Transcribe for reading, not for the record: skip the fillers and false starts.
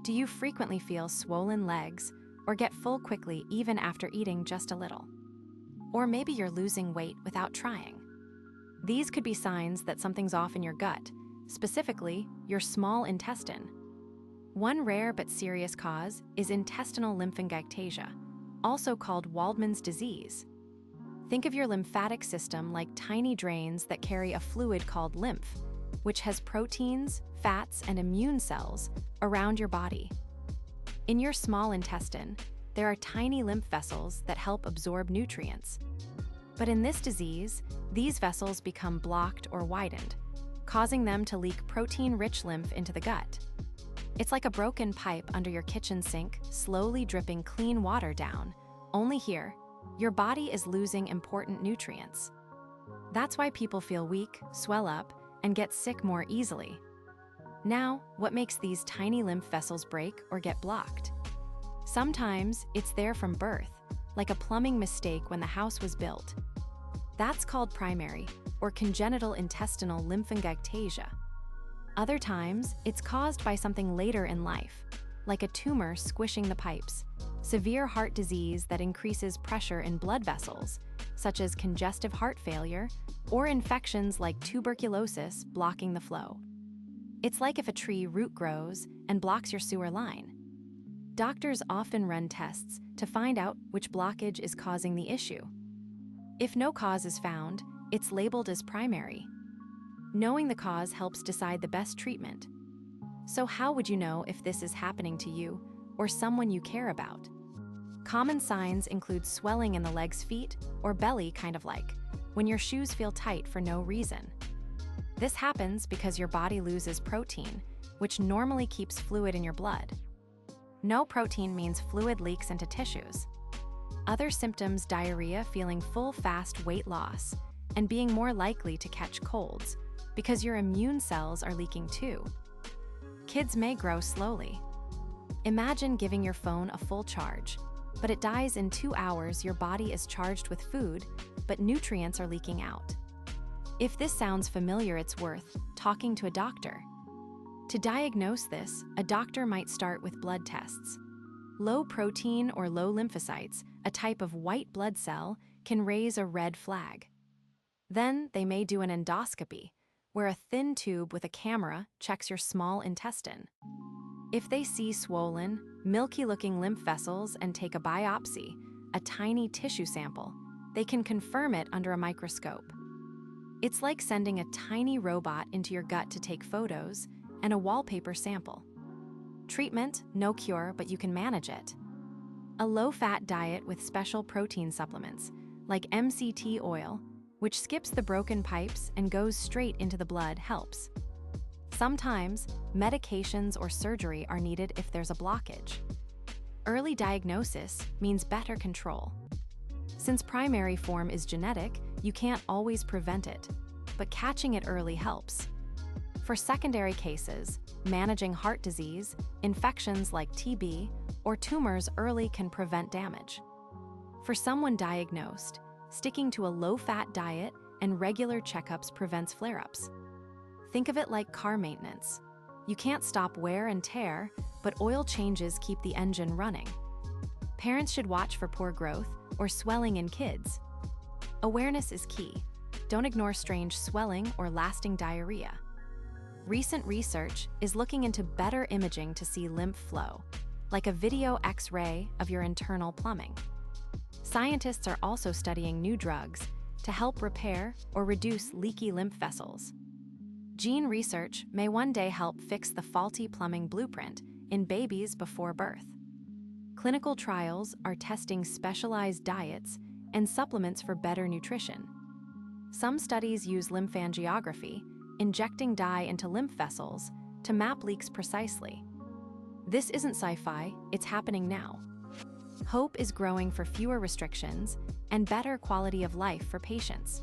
Do you frequently feel swollen legs or get full quickly even after eating just a little? Or maybe you're losing weight without trying. These could be signs that something's off in your gut, specifically your small intestine. One rare but serious cause is intestinal lymphangiectasia, also called Waldmann's disease. Think of your lymphatic system like tiny drains that carry a fluid called lymph, which has proteins, fats, and immune cells around your body. In your small intestine, there are tiny lymph vessels that help absorb nutrients. But in this disease, these vessels become blocked or widened, causing them to leak protein-rich lymph into the gut. It's like a broken pipe under your kitchen sink, slowly dripping clean water down. Only here, your body is losing important nutrients. That's why people feel weak, swell up, and get sick more easily. Now, what makes these tiny lymph vessels break or get blocked? Sometimes it's there from birth, like a plumbing mistake when the house was built. That's called primary or congenital intestinal lymphangiectasia. Other times, it's caused by something later in life, like a tumor squishing the pipes, severe heart disease that increases pressure in blood vessels, such as congestive heart failure, or infections like tuberculosis blocking the flow. It's like if a tree root grows and blocks your sewer line. Doctors often run tests to find out which blockage is causing the issue. If no cause is found, it's labeled as primary. Knowing the cause helps decide the best treatment. So how would you know if this is happening to you or someone you care about? Common signs include swelling in the legs, feet, or belly, kind of like when your shoes feel tight for no reason. This happens because your body loses protein, which normally keeps fluid in your blood. No protein means fluid leaks into tissues. Other symptoms: diarrhea, feeling full fast, weight loss, and being more likely to catch colds because your immune cells are leaking too. Kids may grow slowly. Imagine giving your phone a full charge, but it dies in 2 hours. Your body is charged with food, but nutrients are leaking out. If this sounds familiar, it's worth talking to a doctor. To diagnose this, a doctor might start with blood tests. Low protein or low lymphocytes, a type of white blood cell, can raise a red flag. Then they may do an endoscopy, where a thin tube with a camera checks your small intestine. If they see swollen, milky-looking lymph vessels and take a biopsy, a tiny tissue sample, they can confirm it under a microscope. It's like sending a tiny robot into your gut to take photos and a wallpaper sample. Treatment: no cure, but you can manage it. A low-fat diet with special protein supplements, like MCT oil, which skips the broken pipes and goes straight into the blood, helps. Sometimes, medications or surgery are needed if there's a blockage. Early diagnosis means better control. Since primary form is genetic, you can't always prevent it, but catching it early helps. For secondary cases, managing heart disease, infections like TB, or tumors early can prevent damage. For someone diagnosed, sticking to a low-fat diet and regular checkups prevents flare-ups. Think of it like car maintenance. You can't stop wear and tear, but oil changes keep the engine running. Parents should watch for poor growth or swelling in kids. Awareness is key. Don't ignore strange swelling or lasting diarrhea. Recent research is looking into better imaging to see lymph flow, like a video X-ray of your internal plumbing. Scientists are also studying new drugs to help repair or reduce leaky lymph vessels. Gene research may one day help fix the faulty plumbing blueprint in babies before birth. Clinical trials are testing specialized diets and supplements for better nutrition. Some studies use lymphangiography, injecting dye into lymph vessels to map leaks precisely. This isn't sci-fi, it's happening now. Hope is growing for fewer restrictions and better quality of life for patients.